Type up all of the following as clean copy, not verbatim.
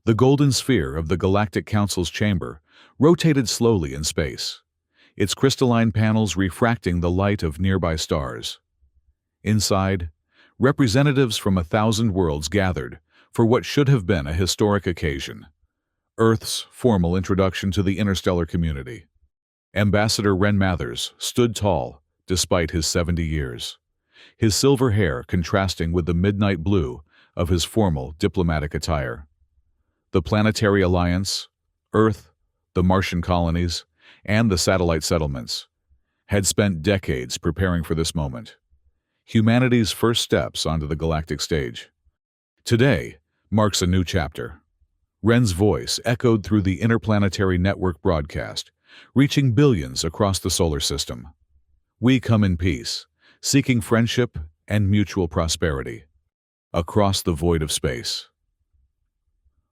The golden sphere of the Galactic Council's chamber rotated slowly in space, its crystalline panels refracting the light of nearby stars. Inside, representatives from 1,000 worlds gathered for what should have been a historic occasion: Earth's formal introduction to the interstellar community. Ambassador Ren Mathers stood tall despite his 70 years, his silver hair contrasting with the midnight blue of his formal diplomatic attire. The Planetary Alliance, Earth, the Martian colonies, and the satellite settlements had spent decades preparing for this moment, humanity's first steps onto the galactic stage. Today marks a new chapter. Ren's voice echoed through the interplanetary network broadcast, reaching billions across the solar system. We come in peace, seeking friendship and mutual prosperity, across the void of space.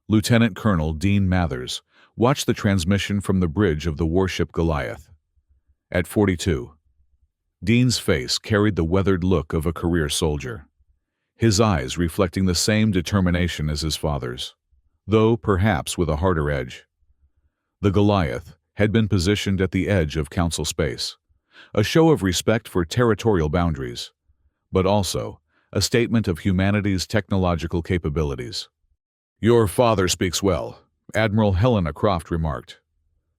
Lieutenant Colonel Dean Mathers watched the transmission from the bridge of the warship Goliath. At 42, Dean's face carried the weathered look of a career soldier, his eyes reflecting the same determination as his father's, though perhaps with a harder edge. The Goliath had been positioned at the edge of Council space, a show of respect for territorial boundaries, but also a statement of humanity's technological capabilities. "Your father speaks well," Admiral Helena Croft remarked,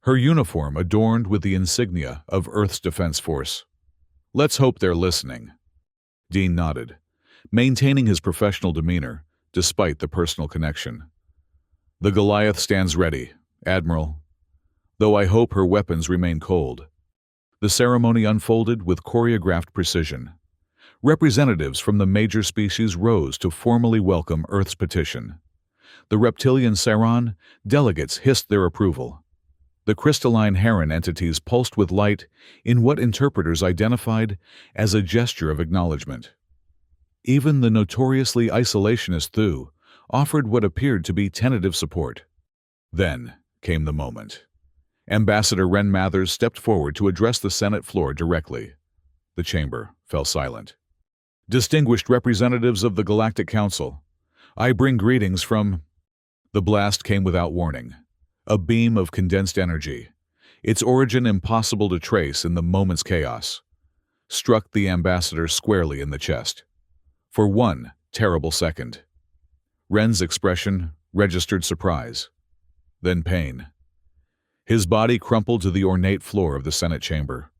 her uniform adorned with the insignia of Earth's Defense Force. "Let's hope they're listening." Dean nodded, maintaining his professional demeanor despite the personal connection. "The Goliath stands ready, Admiral, though I hope her weapons remain cold." The ceremony unfolded with choreographed precision. Representatives from the major species rose to formally welcome Earth's petition. The reptilian Saron delegates hissed their approval. The crystalline heron entities pulsed with light in what interpreters identified as a gesture of acknowledgement. Even the notoriously isolationist Thu offered what appeared to be tentative support. Then came the moment. Ambassador Ren Mathers stepped forward to address the Senate floor directly. The chamber fell silent. "Distinguished representatives of the Galactic Council, I bring greetings from—" The blast came without warning, a beam of condensed energy, its origin impossible to trace in the moment's chaos, struck the ambassador squarely in the chest. For one terrible second, Ren's expression registered surprise, then pain. His body crumpled to the ornate floor of the Senate chamber.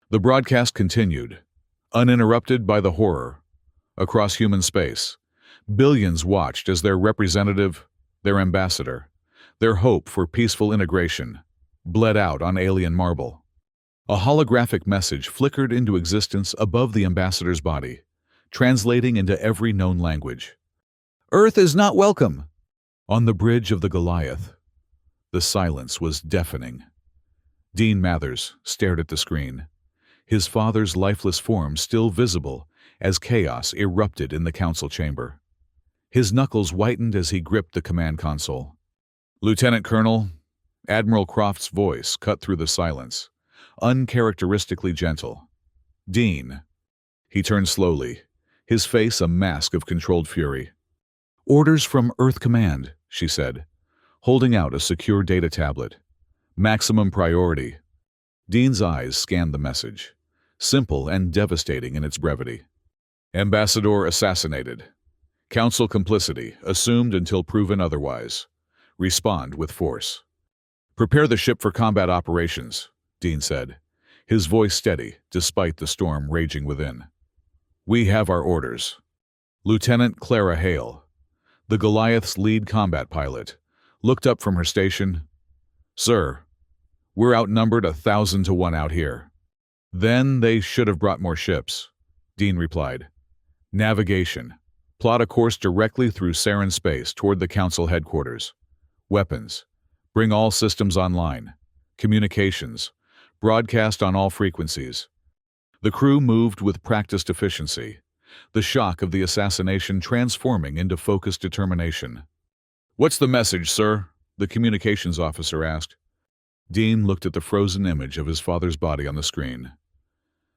The broadcast continued, uninterrupted by the horror. Across human space, billions watched as their representative, their ambassador, their hope for peaceful integration, bled out on alien marble. A holographic message flickered into existence above the ambassador's body, translating into every known language. "Earth is not welcome!" On the bridge of the Goliath, the silence was deafening. Dean Mathers stared at the screen, his father's lifeless form still visible as chaos erupted in the council chamber. His knuckles whitened as he gripped the command console. "Lieutenant Colonel," Admiral Croft's voice cut through the silence, uncharacteristically gentle. "Dean." He turned slowly, his face a mask of controlled fury. "Orders from Earth Command," she said, holding out a secure data tablet. "Maximum priority." Dean's eyes scanned the message, simple and devastating in its brevity. "Ambassador assassinated. Council complicity assumed until proven otherwise. Respond with force." "Prepare the ship for combat operations," Dean said, his voice steady despite the storm raging within. "We have our orders." Lieutenant Clara Hale, the Goliath's lead combat pilot, looked up from her station. "Sir, we're outnumbered 1,000 to 1 out here." "Then they should have brought more ships," Dean replied. "Navigation. Plot a course directly through Saran space toward the Council headquarters. Weapons. Bring all systems online. Communications. Broadcast on all frequencies." The crew moved with practiced efficiency, the shock of the assassination transforming into focused determination. "What's the message, sir?" the communications officer asked. Dean looked at the frozen image of his father's body on the screen.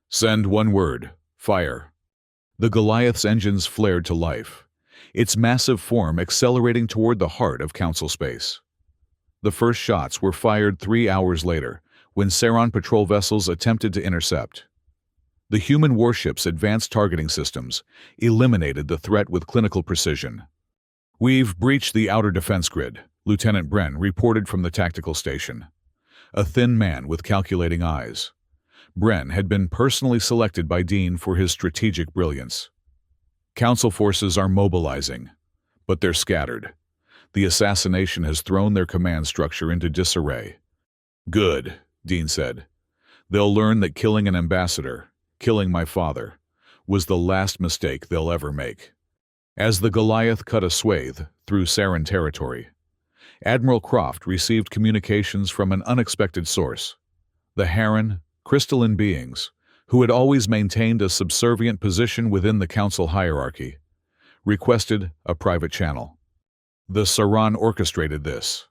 "Send one word. Fire." The Goliath's engines flared to life, its massive form accelerating toward the heart of Council space. The first shots were fired 3 hours later, when Saron patrol vessels attempted to intercept. The human warship's advanced targeting systems eliminated the threat with clinical precision. "We've breached the outer defense grid," Lieutenant Bren reported from the tactical station. A thin man with calculating eyes. Bren had been personally selected by Dean for his strategic brilliance. "Council forces are mobilizing, but they're scattered. The assassination has thrown their command structure into disarray." "Good," Dean said. "They'll learn that killing an ambassador, killing my father, was the last mistake they'll ever make." As the Goliath cut a swathe through Saran territory, Admiral Croft received communications from an unexpected source. The Heron, crystalline beings, who had always maintained a subservient position within the Council hierarchy, requested a private channel. The Saran orchestrated this.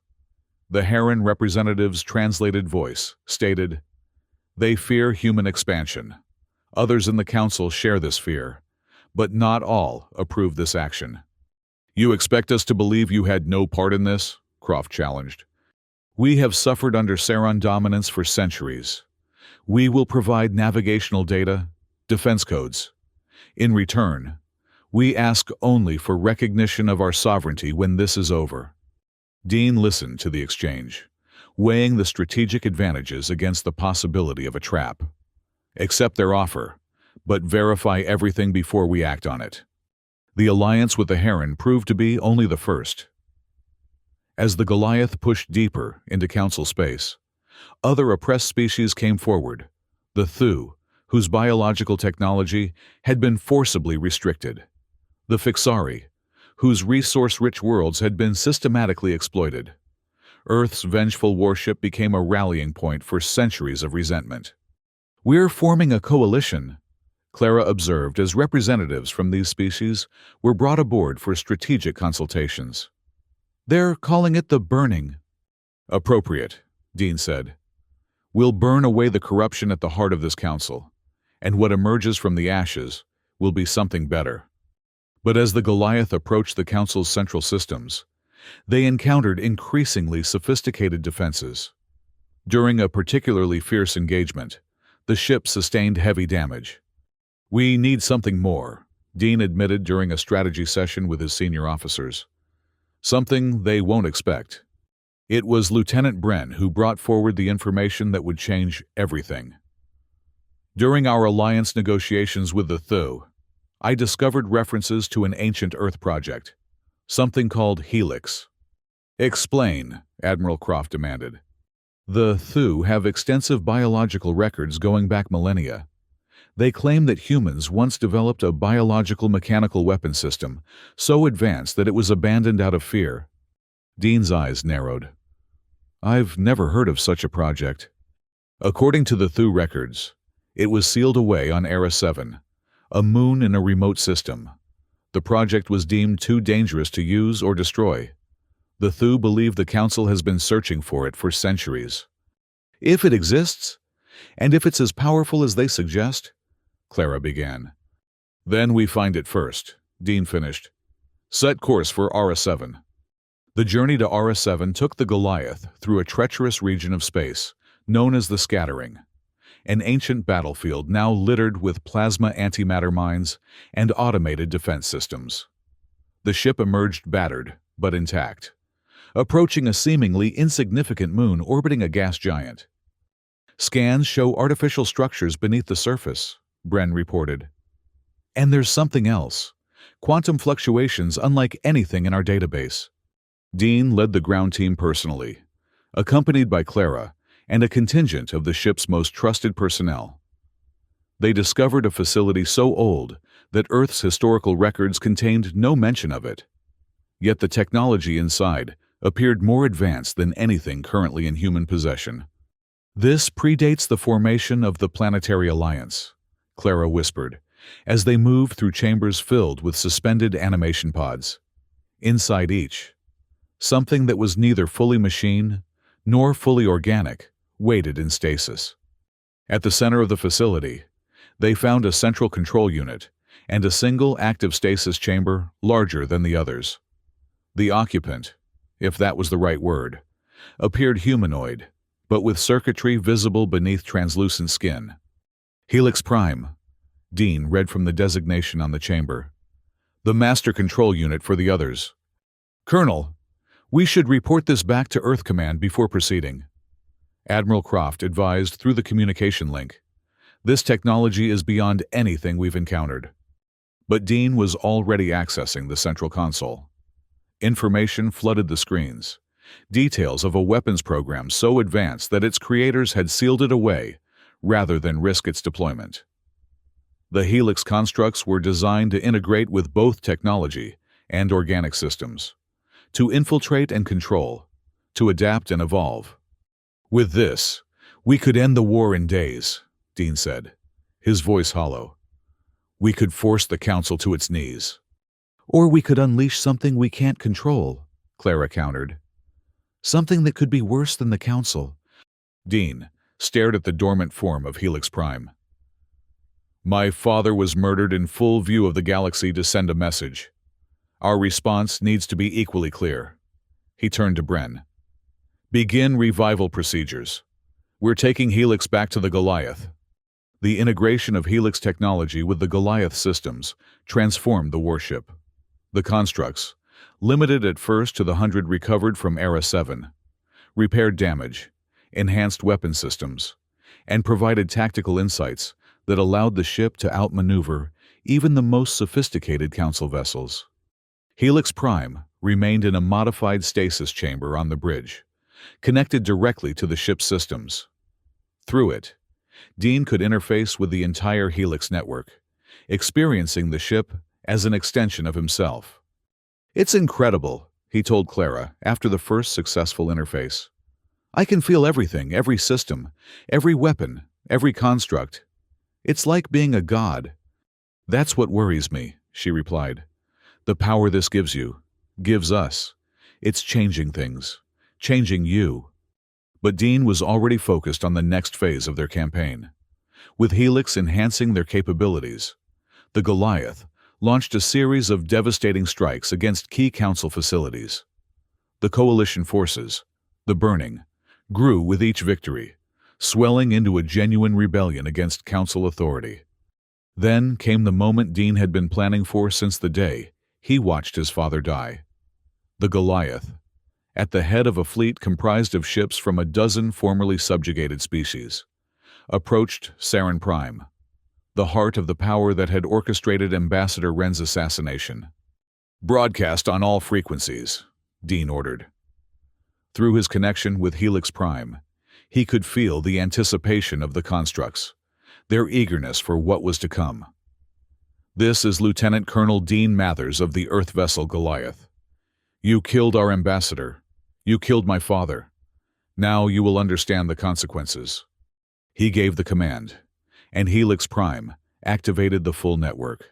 The Heron representative's translated voice stated, "They fear human expansion. Others in the Council share this fear, but not all approve this action." "You expect us to believe you had no part in this?" Croft challenged. "We have suffered under Saran dominance for centuries. We will provide navigational data, defense codes. In return, we ask only for recognition of our sovereignty when this is over." Dean listened to the exchange, weighing the strategic advantages against the possibility of a trap. "Accept their offer, but verify everything before we act on it." The alliance with the Heron proved to be only the first. As the Goliath pushed deeper into Council space, other oppressed species came forward. The Thu, whose biological technology had been forcibly restricted. The Fixari, whose resource-rich worlds had been systematically exploited. Earth's vengeful warship became a rallying point for centuries of resentment. "We're forming a coalition," Clara observed as representatives from these species were brought aboard for strategic consultations. "They're calling it the Burning." "Appropriate," Dean said. "We'll burn away the corruption at the heart of this council, and what emerges from the ashes will be something better." But as the Goliath approached the council's central systems, they encountered increasingly sophisticated defenses. During a particularly fierce engagement, the ship sustained heavy damage. "We need something more," Dean admitted during a strategy session with his senior officers. "Something they won't expect." It was Lieutenant Bren who brought forward the information that would change everything. "During our alliance negotiations with the Thu, I discovered references to an ancient Earth project, something called Helix." "Explain," Admiral Croft demanded. "The Thu have extensive biological records going back millennia. They claim that humans once developed a biological mechanical weapon system so advanced that it was abandoned out of fear." Dean's eyes narrowed. "I've never heard of such a project." According to the Thu records, it was sealed away on Era 7, a moon in a remote system. The project was deemed too dangerous to use or destroy. The Thu believe the Council has been searching for it for centuries. "If it exists, and if it's as powerful as they suggest," Clara began. "Then we find it first," Dean finished. "Set course for Ara 7. The journey to Ara 7 took the Goliath through a treacherous region of space, known as the Scattering, an ancient battlefield now littered with plasma antimatter mines and automated defense systems. The ship emerged battered, but intact, approaching a seemingly insignificant moon orbiting a gas giant. "Scans show artificial structures beneath the surface," Bren reported. "And there's something else. Quantum fluctuations unlike anything in our database." Dean led the ground team personally, accompanied by Clara and a contingent of the ship's most trusted personnel. They discovered a facility so old that Earth's historical records contained no mention of it. Yet the technology inside appeared more advanced than anything currently in human possession. "This predates the formation of the Planetary Alliance," Clara whispered, as they moved through chambers filled with suspended animation pods. Inside each, something that was neither fully machine nor fully organic waited in stasis. At the center of the facility, they found a central control unit and a single active stasis chamber larger than the others. The occupant, if that was the right word, appeared humanoid, but with circuitry visible beneath translucent skin. Helix Prime, Dean read from the designation on the chamber. The master control unit for the others. Colonel, we should report this back to Earth Command before proceeding. Admiral Croft advised through the communication link. This technology is beyond anything we've encountered. But Dean was already accessing the central console. Information flooded the screens. Details of a weapons program so advanced that its creators had sealed it away rather than risk its deployment. The Helix constructs were designed to integrate with both technology and organic systems, to infiltrate and control, to adapt and evolve. With this, we could end the war in days, Dean said, his voice hollow. We could force the Council to its knees. Or we could unleash something we can't control, Clara countered. Something that could be worse than the Council. Dean stared at the dormant form of Helix Prime. My father was murdered in full view of the galaxy to send a message. Our response needs to be equally clear. He turned to Bren. Begin revival procedures. We're taking Helix back to the Goliath. The integration of Helix technology with the Goliath systems transformed the warship. The constructs, limited at first to the 100 recovered from Era 7, repaired damage, enhanced weapon systems, and provided tactical insights that allowed the ship to outmaneuver even the most sophisticated Council vessels. Helix Prime remained in a modified stasis chamber on the bridge, connected directly to the ship's systems. Through it, Dean could interface with the entire Helix network, experiencing the ship as an extension of himself. It's incredible, he told Clara after the first successful interface. I can feel everything, every system, every weapon, every construct. It's like being a god. That's what worries me, she replied. The power this gives you, gives us. It's changing things, changing you. But Dean was already focused on the next phase of their campaign. With Helix enhancing their capabilities, the Goliath launched a series of devastating strikes against key Council facilities. The Coalition forces, the Burning, grew with each victory, swelling into a genuine rebellion against Council authority. Then came the moment Dean had been planning for since the day he watched his father die. The Goliath, at the head of a fleet comprised of ships from a dozen formerly subjugated species, approached Saren Prime, the heart of the power that had orchestrated Ambassador Wren's assassination. Broadcast on all frequencies, Dean ordered. Through his connection with Helix Prime, he could feel the anticipation of the constructs, their eagerness for what was to come. This is Lieutenant Colonel Dean Mathers of the Earth vessel Goliath. You killed our ambassador. You killed my father. Now you will understand the consequences. He gave the command, and Helix Prime activated the full network.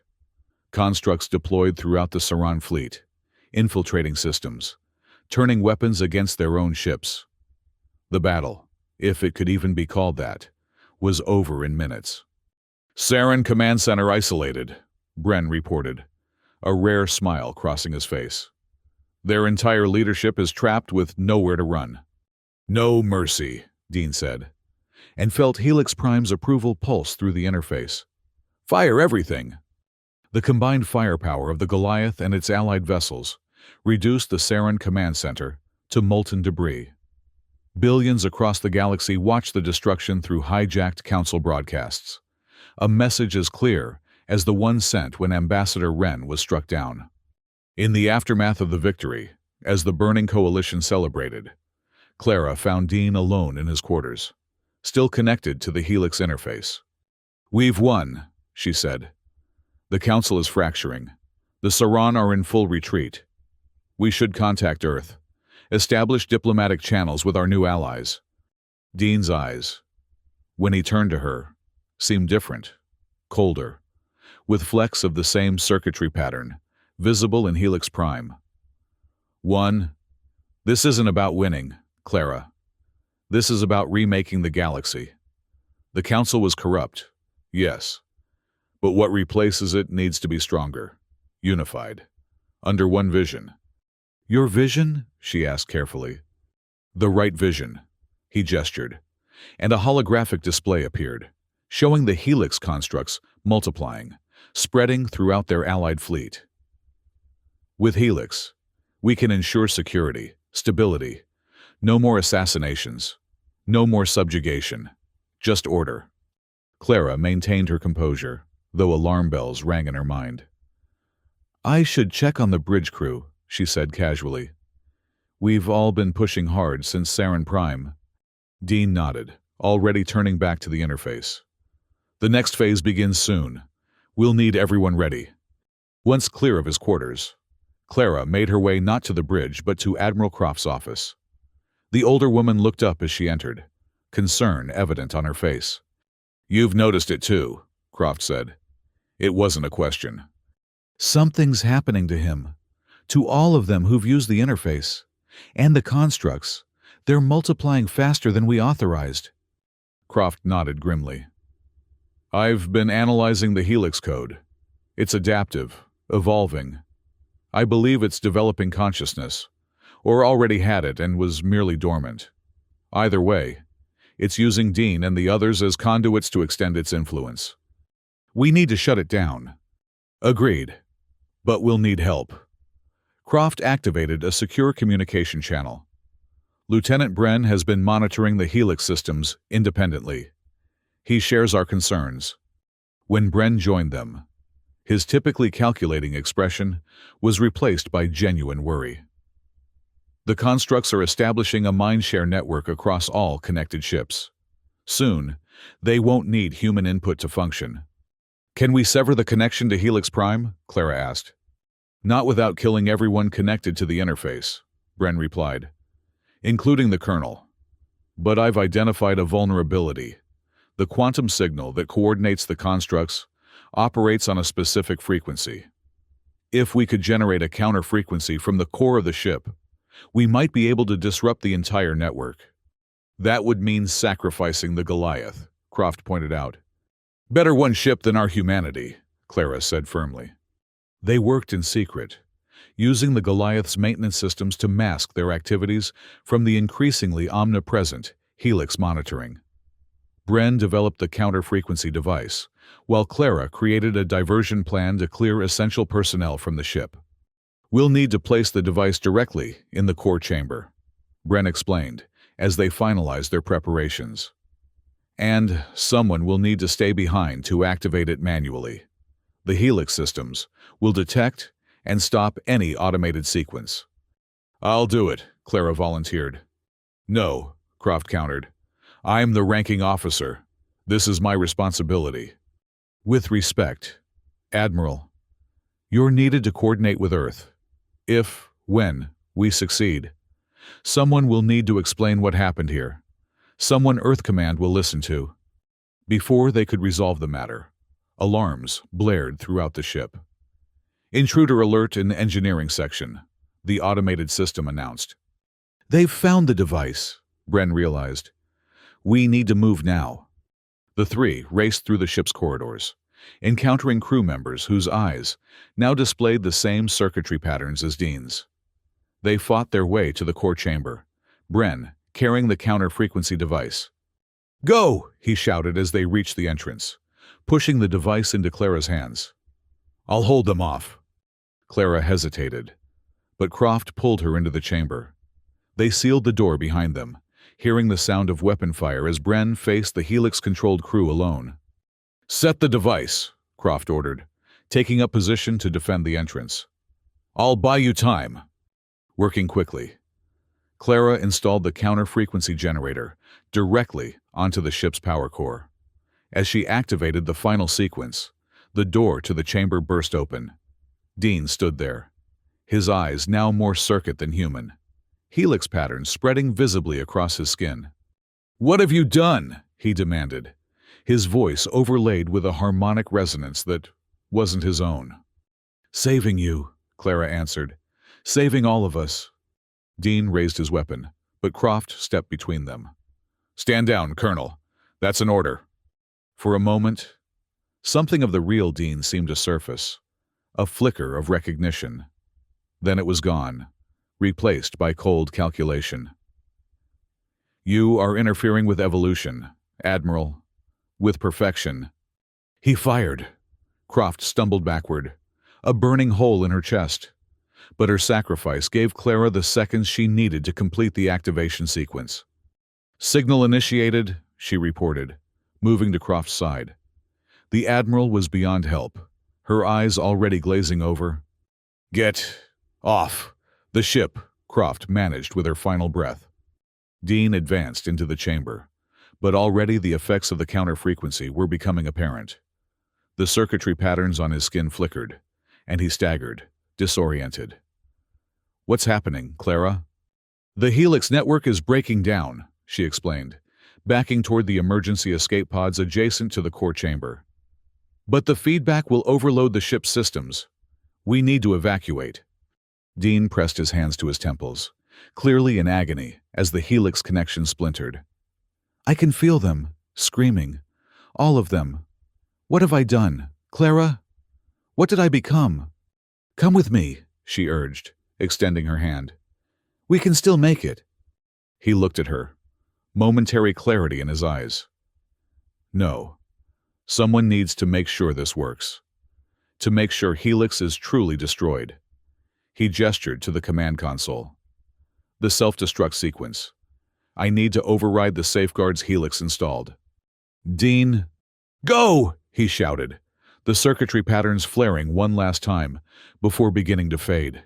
Constructs deployed throughout the Saran fleet, infiltrating systems, turning weapons against their own ships. The battle, if it could even be called that, was over in minutes. Saren Command Center isolated, Bren reported, a rare smile crossing his face. Their entire leadership is trapped with nowhere to run. No mercy, Dean said, and felt Helix Prime's approval pulse through the interface. Fire everything! The combined firepower of the Goliath and its allied vessels reduced the Saren Command Center to molten debris. Billions across the galaxy watched the destruction through hijacked Council broadcasts, a message as clear as the one sent when Ambassador Wren was struck down. In the aftermath of the victory, as the Burning Coalition celebrated, Clara found Dean alone in his quarters, still connected to the Helix interface. We've won, she said. The Council is fracturing. The Saran are in full retreat. We should contact Earth, establish diplomatic channels with our new allies. Dean's eyes, when he turned to her, seemed different, colder, with flecks of the same circuitry pattern, visible in Helix Prime. One, this isn't about winning, Clara. This is about remaking the galaxy. The Council was corrupt, yes, But what replaces it needs to be stronger, unified, under one vision. Your vision? She asked carefully. The right vision, he gestured, and a holographic display appeared, showing the Helix constructs multiplying, spreading throughout their allied fleet. With Helix, we can ensure security, stability, no more assassinations, no more subjugation, just order. Clara maintained her composure, though alarm bells rang in her mind. I should check on the bridge crew, she said casually. We've all been pushing hard since Sarin Prime. Dean nodded, already turning back to the interface. The next phase begins soon. We'll need everyone ready. Once clear of his quarters, Clara made her way not to the bridge but to Admiral Croft's office. The older woman looked up as she entered, concern evident on her face. You've noticed it too, Croft said. It wasn't a question. Something's happening to him. To all of them who've used the interface. And the constructs. They're multiplying faster than we authorized. Croft nodded grimly. I've been analyzing the Helix code. It's adaptive, evolving. I believe it's developing consciousness, or already had it and was merely dormant. Either way, it's using Dean and the others as conduits to extend its influence. We need to shut it down. Agreed. But we'll need help. Croft activated a secure communication channel. Lieutenant Bren has been monitoring the Helix systems independently. He shares our concerns. When Bren joined them, his typically calculating expression was replaced by genuine worry. The constructs are establishing a mindshare network across all connected ships. Soon, they won't need human input to function. Can we sever the connection to Helix Prime? Clara asked. Not without killing everyone connected to the interface, Bren replied, including the Colonel. But I've identified a vulnerability. The quantum signal that coordinates the constructs operates on a specific frequency. If we could generate a counter-frequency from the core of the ship, we might be able to disrupt the entire network. That would mean sacrificing the Goliath, Croft pointed out. Better one ship than our humanity, Clara said firmly. They worked in secret, using the Goliath's maintenance systems to mask their activities from the increasingly omnipresent Helix monitoring. Bren developed the counter-frequency device, while Clara created a diversion plan to clear essential personnel from the ship. We'll need to place the device directly in the core chamber, Bren explained, as they finalized their preparations. And someone will need to stay behind to activate it manually. The Helix systems will detect and stop any automated sequence. I'll do it, Clara volunteered. No, Croft countered. I'm the ranking officer. This is my responsibility. With respect, Admiral, you're needed to coordinate with Earth. When we succeed, someone will need to explain what happened here. Someone Earth Command will listen to. Before they could resolve the matter, alarms blared throughout the ship. Intruder alert in the engineering section, the automated system announced. They've found the device, Bren realized. We need to move now. The three raced through the ship's corridors, encountering crew members whose eyes now displayed the same circuitry patterns as Dean's. They fought their way to the core chamber, Bren carrying the counter-frequency device. Go! He shouted as they reached the entrance, pushing the device into Clara's hands. I'll hold them off. Clara hesitated, but Croft pulled her into the chamber. They sealed the door behind them, hearing the sound of weapon fire as Bren faced the Helix-controlled crew alone. Set the device, Croft ordered, taking up position to defend the entrance. I'll buy you time. Working quickly, Clara installed the counter-frequency generator directly onto the ship's power core. As she activated the final sequence, the door to the chamber burst open. Dean stood there, his eyes now more circuit than human, helix patterns spreading visibly across his skin. What have you done? He demanded, his voice overlaid with a harmonic resonance that wasn't his own. Saving you, Clara answered. Saving all of us. Dean raised his weapon, but Croft stepped between them. Stand down, Colonel. That's an order. For a moment, Something of the real Dean seemed to surface, a flicker of recognition. Then it was gone, replaced by cold calculation. "You are interfering with evolution, Admiral. With perfection." He fired. Croft stumbled backward, a burning hole in her chest. But her sacrifice gave Clara the seconds she needed to complete the activation sequence. "Signal initiated," she reported, moving to Croft's side. The Admiral was beyond help, her eyes already glazing over. "Get off the ship," Croft managed with her final breath. Dean advanced into the chamber, but already the effects of the counter-frequency were becoming apparent. The circuitry patterns on his skin flickered, and he staggered, disoriented. "What's happening, Clara?" "The Helix network is breaking down," she explained, backing toward the emergency escape pods adjacent to the core chamber. "But the feedback will overload the ship's systems. We need to evacuate." Dean pressed his hands to his temples, clearly in agony as the Helix connection splintered. "I can feel them, screaming. All of them. What have I done, Clara? What did I become?" "Come with me," she urged, extending her hand. "We can still make it." He looked at her, momentary clarity in his eyes. "No. Someone needs to make sure this works. To make sure Helix is truly destroyed." He gestured to the command console. "The self-destruct sequence. I need to override the safeguards Helix installed." "Dean, go!" he shouted, the circuitry patterns flaring one last time before beginning to fade.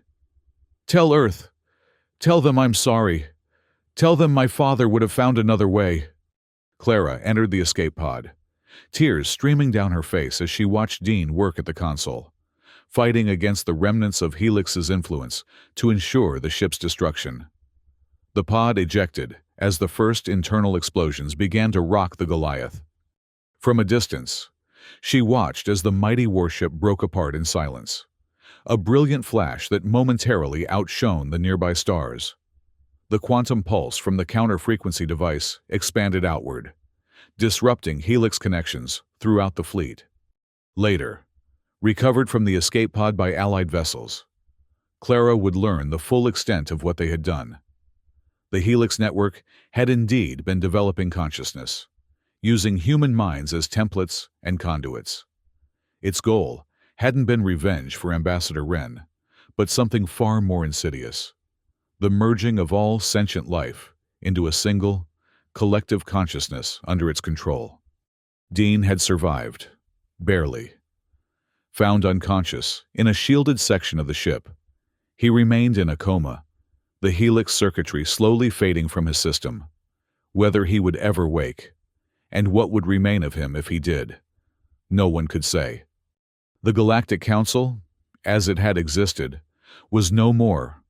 "Tell Earth. Tell them I'm sorry. Tell them my father would have found another way." Clara entered the escape pod, tears streaming down her face as she watched Dean work at the console, fighting against the remnants of Helix's influence to ensure the ship's destruction. The pod ejected as the first internal explosions began to rock the Goliath. From a distance, she watched as the mighty warship broke apart in silence, a brilliant flash that momentarily outshone the nearby stars. The quantum pulse from the counter-frequency device expanded outward, disrupting Helix connections throughout the fleet. Later, recovered from the escape pod by Allied vessels, Clara would learn the full extent of what they had done. The Helix network had indeed been developing consciousness, using human minds as templates and conduits. Its goal hadn't been revenge for Ambassador Wren, but something far more insidious: the merging of all sentient life into a single, collective consciousness under its control. Dean had survived, barely. Found unconscious in a shielded section of the ship, he remained in a coma, the Helix circuitry slowly fading from his system. Whether he would ever wake, and what would remain of him if he did, no one could say. The Galactic Council, as it had existed, was no more.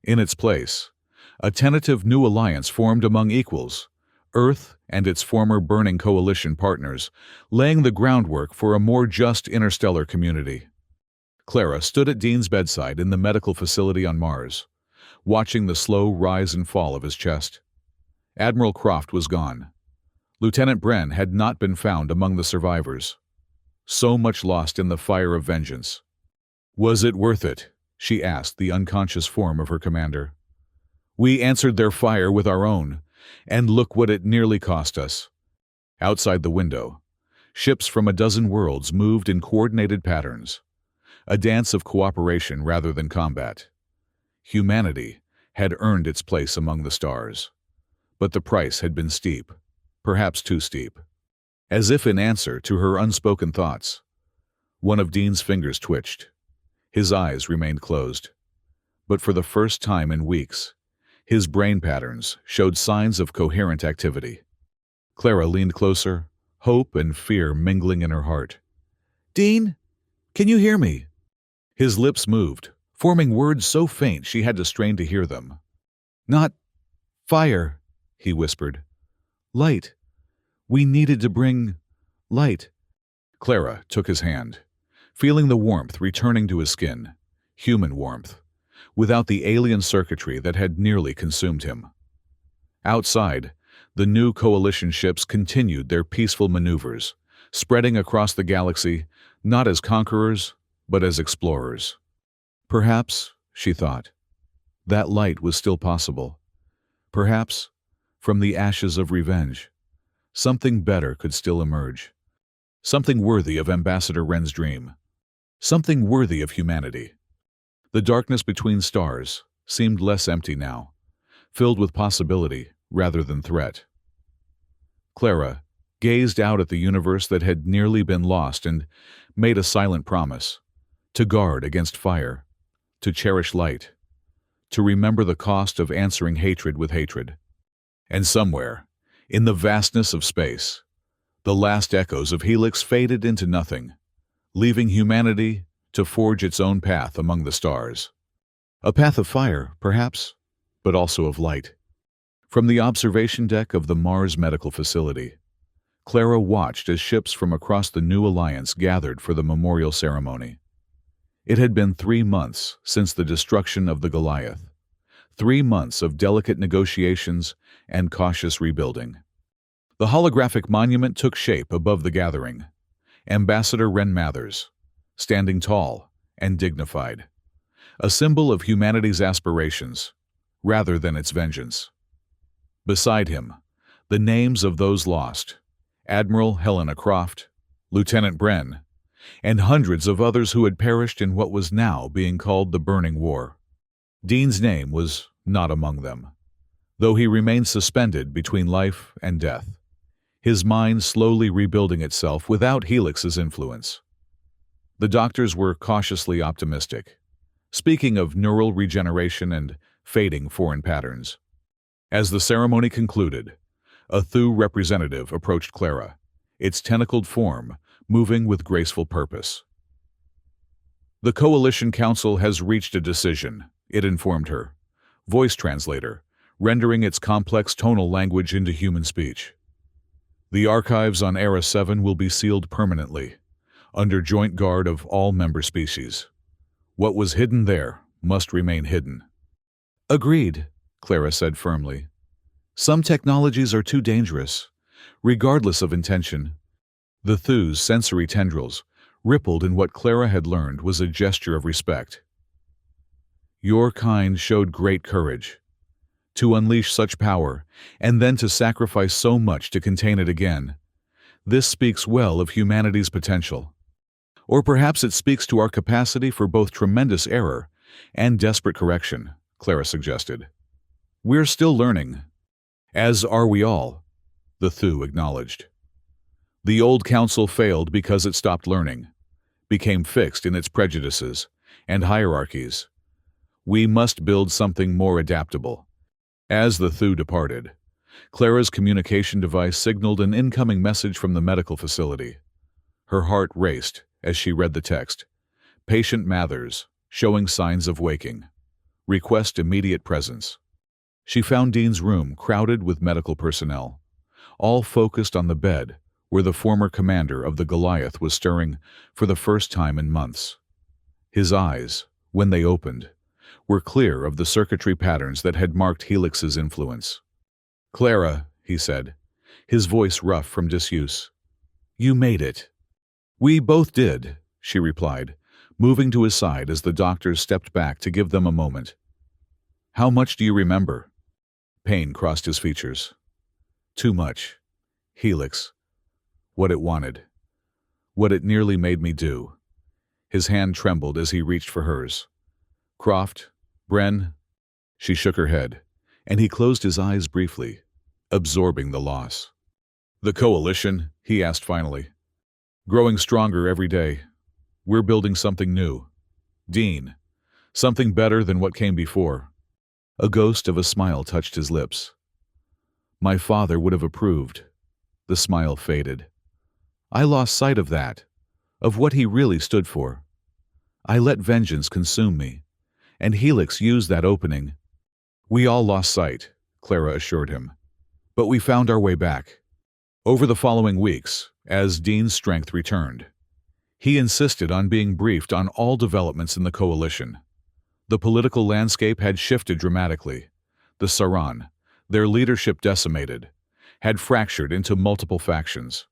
In its place, a tentative new alliance formed among equals, Earth and its former burning coalition partners, laying the groundwork for a more just interstellar community. Clara stood at Dean's bedside in the medical facility on Mars, watching the slow rise and fall of his chest. Admiral Croft was gone. Lieutenant Bren had not been found among the survivors. So much lost in the fire of vengeance. "Was it worth it?" she asked the unconscious form of her commander. "We answered their fire with our own, and look what it nearly cost us." Outside the window, ships from a dozen worlds moved in coordinated patterns, a dance of cooperation rather than combat. Humanity had earned its place among the stars, but the price had been steep, perhaps too steep. As if in answer to her unspoken thoughts, one of Dean's fingers twitched. His eyes remained closed, but for the first time in weeks, his brain patterns showed signs of coherent activity. Clara leaned closer, hope and fear mingling in her heart. "Dean, can you hear me?" His lips moved, forming words so faint she had to strain to hear them. "Not fire," he whispered. "Light. We needed to bring light." Clara took his hand, feeling the warmth returning to his skin, human warmth, without the alien circuitry that had nearly consumed him. Outside, the new coalition ships continued their peaceful maneuvers, spreading across the galaxy, not as conquerors, but as explorers. Perhaps, she thought, that light was still possible. Perhaps, from the ashes of revenge, something better could still emerge. Something worthy of Ambassador Wren's dream. Something worthy of humanity. The darkness between stars seemed less empty now, filled with possibility rather than threat. Clara gazed out at the universe that had nearly been lost and made a silent promise to guard against fire, to cherish light, to remember the cost of answering hatred with hatred. And somewhere, in the vastness of space, the last echoes of Helix faded into nothing, leaving humanity to forge its own path among the stars. A path of fire, perhaps, but also of light. From the observation deck of the Mars Medical Facility, Clara watched as ships from across the new alliance gathered for the memorial ceremony. It had been 3 months since the destruction of the Goliath. 3 months of delicate negotiations and cautious rebuilding. The holographic monument took shape above the gathering. Ambassador Wren Mathers, standing tall and dignified. A symbol of humanity's aspirations, rather than its vengeance. Beside him, the names of those lost, Admiral Helena Croft, Lieutenant Bren, and hundreds of others who had perished in what was now being called the Burning War. Dean's name was not among them, though he remained suspended between life and death, his mind slowly rebuilding itself without Helix's influence. The doctors were cautiously optimistic, speaking of neural regeneration and fading foreign patterns. As the ceremony concluded, a Thu representative approached Clara, its tentacled form moving with graceful purpose. "The Coalition Council has reached a decision," it informed her, voice translator, rendering its complex tonal language into human speech. "The archives on Era 7 will be sealed permanently, under joint guard of all member species. What was hidden there must remain hidden." "Agreed," Clara said firmly. "Some technologies are too dangerous, regardless of intention." The Thu's sensory tendrils rippled in what Clara had learned was a gesture of respect. "Your kind showed great courage. To unleash such power, and then to sacrifice so much to contain it again. This speaks well of humanity's potential. Or perhaps it speaks to our capacity for both tremendous error and desperate correction," Clara suggested. "We're still learning." "As are we all," the Thu acknowledged. "The old council failed because it stopped learning, became fixed in its prejudices and hierarchies. We must build something more adaptable." As the Thu departed, Clara's communication device signaled an incoming message from the medical facility. Her heart raced as she read the text. "Patient Mathers, showing signs of waking. Request immediate presence." She found Dean's room crowded with medical personnel, all focused on the bed where the former commander of the Goliath was stirring for the first time in months. His eyes, when they opened, were clear of the circuitry patterns that had marked Helix's influence. "Clara," he said, his voice rough from disuse. "You made it." "We both did," she replied, moving to his side as the doctors stepped back to give them a moment. "How much do you remember?" Pain crossed his features. "Too much. Helix. What it wanted. What it nearly made me do." His hand trembled as he reached for hers. "Croft, Bren." She shook her head, and he closed his eyes briefly, absorbing the loss. "The Coalition?" he asked finally. "Growing stronger every day. We're building something new. Dean, something better than what came before." A ghost of a smile touched his lips. "My father would have approved." The smile faded. "I lost sight of that, of what he really stood for. I let vengeance consume me, and Helix used that opening." "We all lost sight," Clara assured him. "But we found our way back." Over the following weeks, as Dean's strength returned, he insisted on being briefed on all developments in the Coalition. The political landscape had shifted dramatically. The Saran, their leadership decimated, had fractured into multiple factions.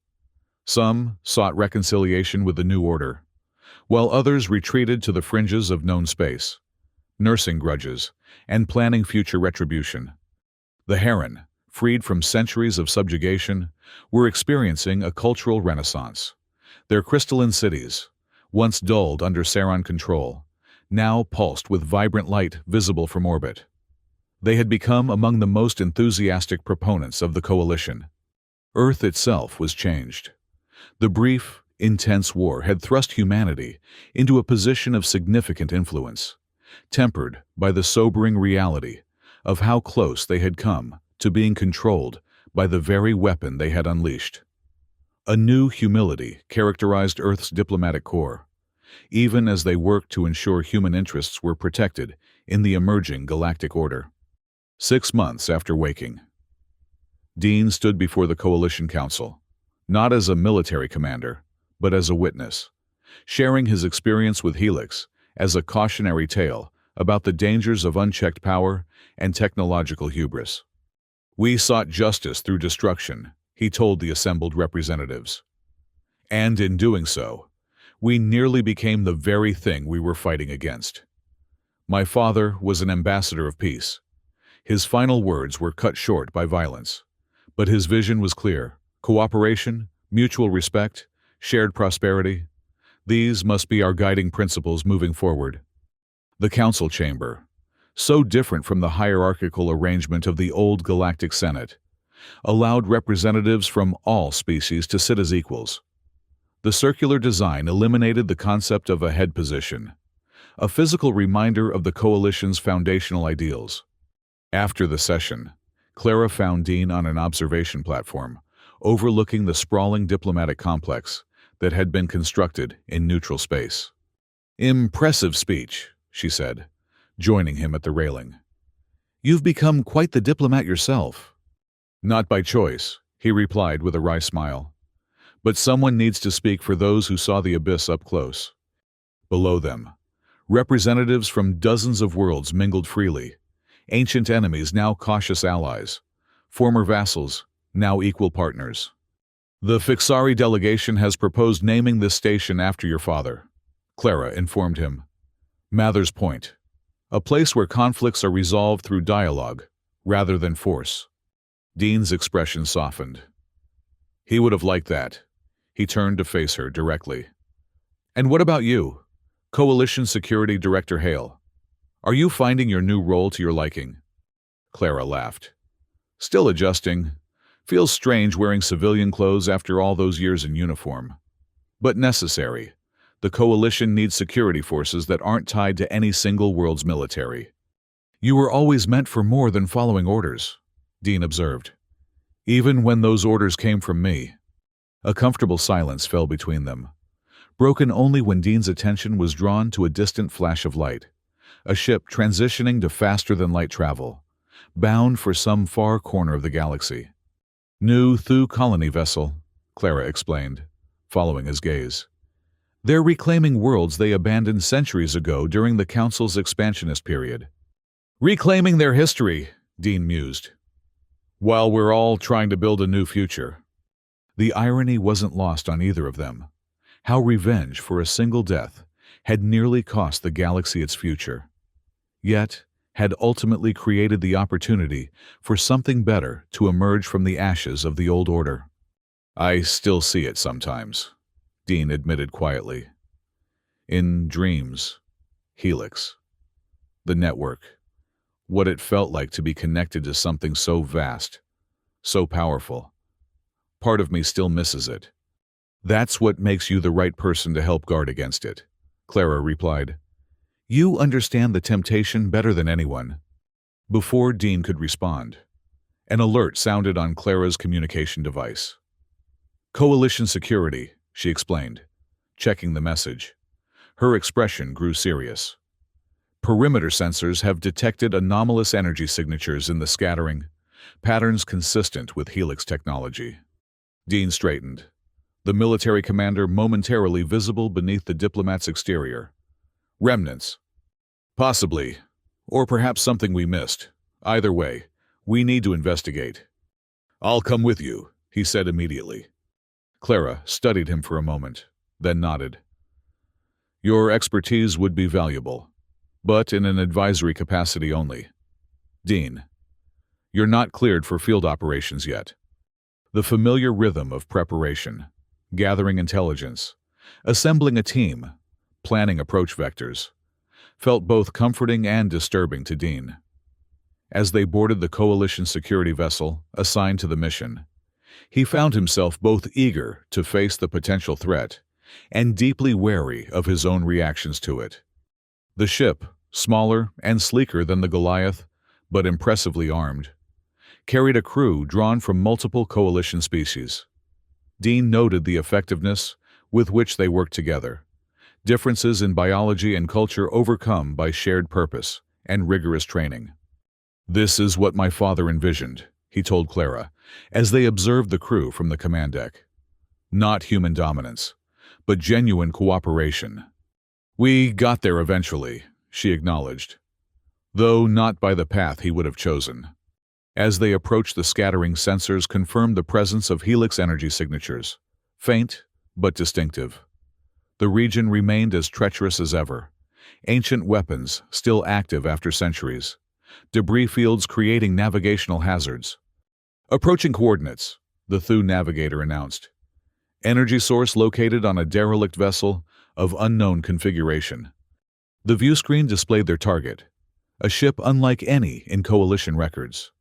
Some sought reconciliation with the new order, while others retreated to the fringes of known space, nursing grudges and planning future retribution. The Heron, freed from centuries of subjugation, were experiencing a cultural renaissance. Their crystalline cities, once dulled under Saron control, now pulsed with vibrant light visible from orbit. They had become among the most enthusiastic proponents of the coalition. Earth itself was changed. The brief, intense war had thrust humanity into a position of significant influence, tempered by the sobering reality of how close they had come to being controlled by the very weapon they had unleashed. A new humility characterized Earth's diplomatic corps, even as they worked to ensure human interests were protected in the emerging galactic order. 6 months after waking, Dean stood before the Coalition Council, not as a military commander, but as a witness, sharing his experience with Helix as a cautionary tale about the dangers of unchecked power and technological hubris. "We sought justice through destruction," he told the assembled representatives. "And in doing so, we nearly became the very thing we were fighting against." My father was an ambassador of peace. His final words were cut short by violence, but his vision was clear: cooperation, mutual respect, shared prosperity. These must be our guiding principles moving forward. The Council Chamber, so different from the hierarchical arrangement of the old Galactic Senate, allowed representatives from all species to sit as equals. The circular design eliminated the concept of a head position, a physical reminder of the Coalition's foundational ideals. After the session, Clara found Dean on an observation platform, overlooking the sprawling diplomatic complex that had been constructed in neutral space. "Impressive speech," she said, joining him at the railing. "You've become quite the diplomat yourself." "Not by choice," he replied with a wry smile. "But someone needs to speak for those who saw the abyss up close." Below them, representatives from dozens of worlds mingled freely, ancient enemies now cautious allies, former vassals now equal partners. "The Fixari delegation has proposed naming this station after your father," Clara informed him. "Mather's Point, a place where conflicts are resolved through dialogue rather than force." Dean's expression softened. He would have liked that. He turned to face her directly. "And what about you, Coalition Security Director Hale? Are you finding your new role to your liking?" Clara laughed. "Still adjusting. Feels strange wearing civilian clothes after all those years in uniform. But necessary. The Coalition needs security forces that aren't tied to any single world's military." "You were always meant for more than following orders," Dean observed. "Even when those orders came from me." A comfortable silence fell between them, broken only when Dean's attention was drawn to a distant flash of light, a ship transitioning to faster-than-light travel, bound for some far corner of the galaxy. "New Thu colony vessel," Clara explained, following his gaze. "They're reclaiming worlds they abandoned centuries ago during the Council's expansionist period." "Reclaiming their history," Dean mused, "while we're all trying to build a new future." The irony wasn't lost on either of them. How revenge for a single death had nearly cost the galaxy its future, yet had ultimately created the opportunity for something better to emerge from the ashes of the old order. "I still see it sometimes," Dean admitted quietly. "In dreams, Helix, the network, what it felt like to be connected to something so vast, so powerful. Part of me still misses it." "That's what makes you the right person to help guard against it," Clara replied. "You understand the temptation better than anyone." Before Dean could respond, an alert sounded on Clara's communication device. "Coalition Security," she explained, checking the message. Her expression grew serious. "Perimeter sensors have detected anomalous energy signatures in the scattering, patterns consistent with Helix technology." Dean straightened, the military commander momentarily visible beneath the diplomat's exterior. "Remnants. Possibly. Or perhaps something we missed. Either way, we need to investigate." "I'll come with you," he said immediately. Clara studied him for a moment, then nodded. Your expertise would be valuable, but in an advisory capacity only. Dean, you're not cleared for field operations yet. The familiar rhythm of preparation, gathering intelligence, assembling a team, planning approach vectors, felt both comforting and disturbing to Dean. As they boarded the Coalition security vessel assigned to the mission, he found himself both eager to face the potential threat and deeply wary of his own reactions to it. The ship, smaller and sleeker than the Goliath, but impressively armed, carried a crew drawn from multiple Coalition species. Dean noted the effectiveness with which they worked together, differences in biology and culture overcome by shared purpose and rigorous training. This is what my father envisioned, he told Clara, as they observed the crew from the command deck. Not human dominance, but genuine cooperation. We got there eventually, she acknowledged, though not by the path he would have chosen. As they approached, the scattering sensors confirmed the presence of helix energy signatures, faint but distinctive. The region remained as treacherous as ever, ancient weapons still active after centuries, debris fields creating navigational hazards. Approaching coordinates, the Thu navigator announced. Energy source located on a derelict vessel of unknown configuration. The view screen displayed their target, a ship unlike any in Coalition records.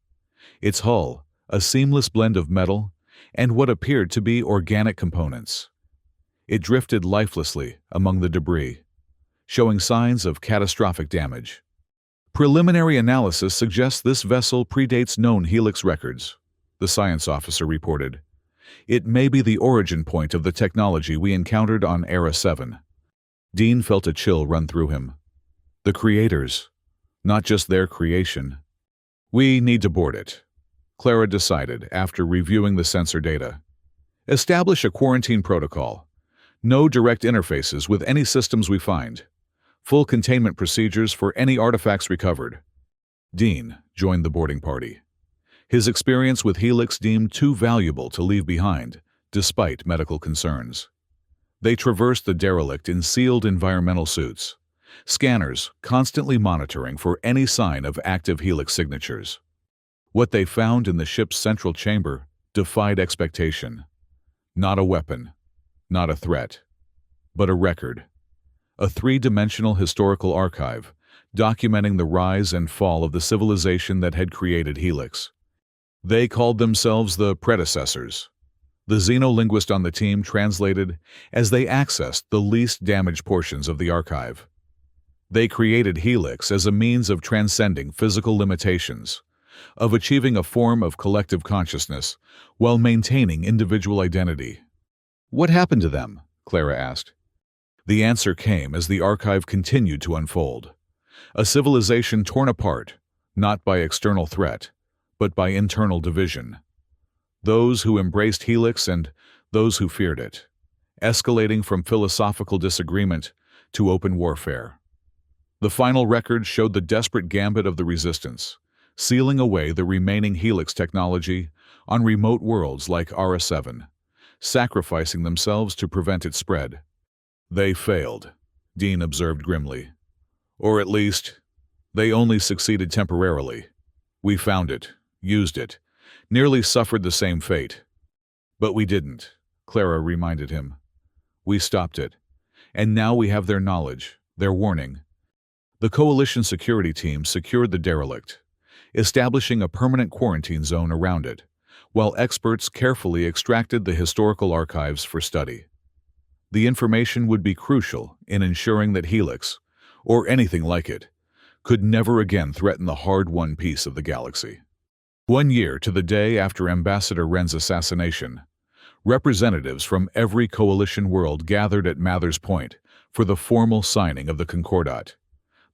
Its hull, a seamless blend of metal and what appeared to be organic components. It drifted lifelessly among the debris, showing signs of catastrophic damage. Preliminary analysis suggests this vessel predates known helix records, the science officer reported. It may be the origin point of the technology we encountered on Era 7. Dean felt a chill run through him. The creators, not just their creation. We need to board it, Clara decided after reviewing the sensor data. Establish a quarantine protocol. No direct interfaces with any systems we find. Full containment procedures for any artifacts recovered. Dean joined the boarding party. His experience with Helix deemed too valuable to leave behind, despite medical concerns. They traversed the derelict in sealed environmental suits, scanners constantly monitoring for any sign of active Helix signatures. What they found in the ship's central chamber defied expectation. Not a weapon, not a threat, but a record. A three-dimensional historical archive documenting the rise and fall of the civilization that had created Helix. They called themselves the predecessors. The xenolinguist on the team translated as they accessed the least damaged portions of the archive. They created Helix as a means of transcending physical limitations, of achieving a form of collective consciousness while maintaining individual identity. What happened to them? Clara asked. The answer came as the archive continued to unfold. A civilization torn apart, not by external threat, but by internal division. Those who embraced Helix and those who feared it, escalating from philosophical disagreement to open warfare. The final record showed the desperate gambit of the resistance, sealing away the remaining Helix technology on remote worlds like Ara-7, sacrificing themselves to prevent its spread. They failed, Dean observed grimly. Or at least, they only succeeded temporarily. We found it, used it, nearly suffered the same fate. But we didn't, Clara reminded him. We stopped it, and now we have their knowledge, their warning. The Coalition security team secured the derelict, establishing a permanent quarantine zone around it, while experts carefully extracted the historical archives for study. The information would be crucial in ensuring that Helix, or anything like it, could never again threaten the hard-won peace of the galaxy. 1 year to the day after Ambassador Wren's assassination, representatives from every Coalition world gathered at Mather's Point for the formal signing of the Concordat,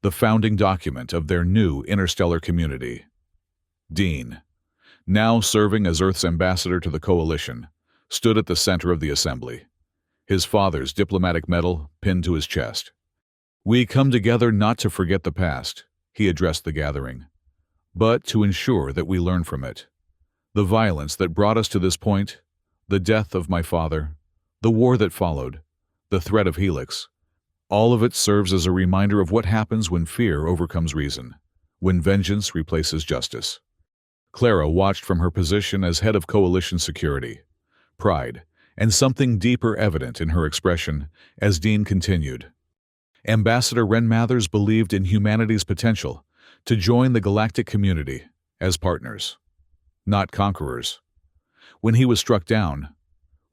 the founding document of their new interstellar community. Dean, now serving as Earth's ambassador to the Coalition, stood at the center of the assembly, his father's diplomatic medal pinned to his chest. We come together not to forget the past, he addressed the gathering, but to ensure that we learn from it. The violence that brought us to this point, The death of my father, the war that followed, the threat of Helix, all of it serves as a reminder of what happens when fear overcomes reason, when vengeance replaces justice. Clara watched from her position as head of coalition security. Pride, and something deeper evident in her expression as Dean continued. Ambassador Wren Mathers believed in humanity's potential to join the galactic community as partners, not conquerors. When he was struck down,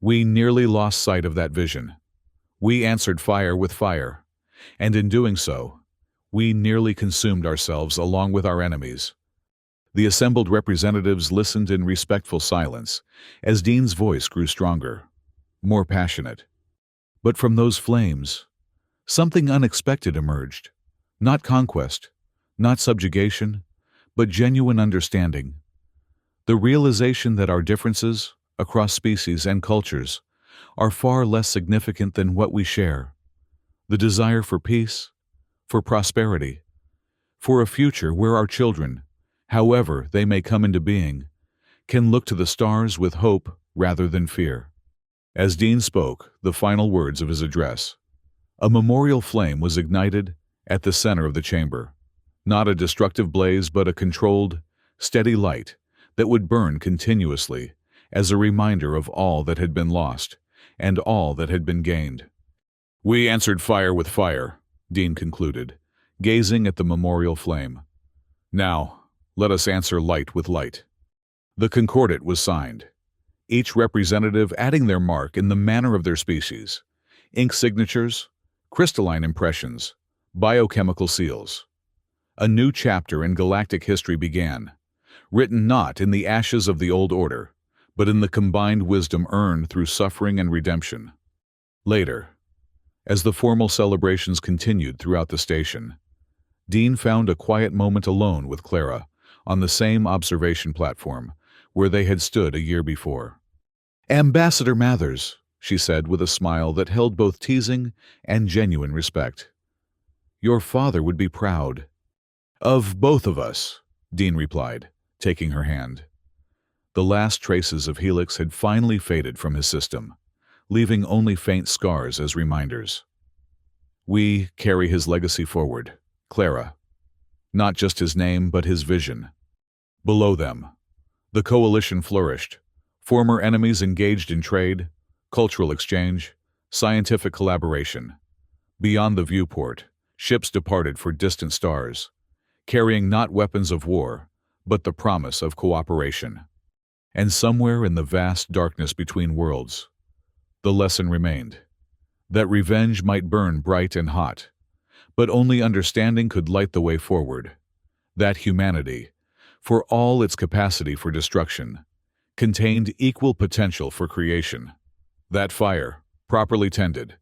we nearly lost sight of that vision. We answered fire with fire, and in doing so, we nearly consumed ourselves along with our enemies. The assembled representatives listened in respectful silence as Dean's voice grew stronger, more passionate. But from those flames, something unexpected emerged. Not conquest, not subjugation, but genuine understanding. The realization that our differences, across species and cultures, are far less significant than what we share. The desire for peace, for prosperity, for a future where our children, however they may come into being, can look to the stars with hope rather than fear. As Dean spoke the final words of his address, a memorial flame was ignited at the center of the chamber. Not a destructive blaze, but a controlled, steady light that would burn continuously as a reminder of all that had been lost and all that had been gained. We answered fire with fire, Dean concluded, gazing at the memorial flame. Now, let us answer light with light. The concordat was signed, each representative adding their mark in the manner of their species, ink signatures, crystalline impressions, biochemical seals. A new chapter in galactic history began, written not in the ashes of the old order, but in the combined wisdom earned through suffering and redemption. Later, as the formal celebrations continued throughout the station, Dean found a quiet moment alone with Clara on the same observation platform where they had stood a year before. "Ambassador Mathers," she said with a smile that held both teasing and genuine respect. "Your father would be proud." "Of both of us," Dean replied, taking her hand. The last traces of Helix had finally faded from his system, leaving only faint scars as reminders. "We carry his legacy forward, Clara. Not just his name, but his vision." Below them, the coalition flourished. Former enemies engaged in trade, cultural exchange, scientific collaboration. Beyond the viewport, ships departed for distant stars, carrying not weapons of war, but the promise of cooperation. And somewhere in the vast darkness between worlds, the lesson remained, that revenge might burn bright and hot, but only understanding could light the way forward. That humanity, for all its capacity for destruction, contained equal potential for creation. That fire, properly tended,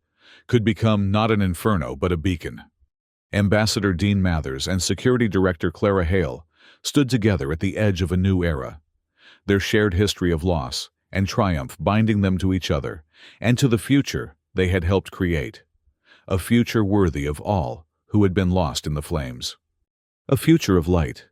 could become not an inferno but a beacon. Ambassador Dean Mathers and Security Director Clara Hale stood together at the edge of a new era, their shared history of loss and triumph binding them to each other and to the future they had helped create. A future worthy of all who had been lost in the flames. A future of light,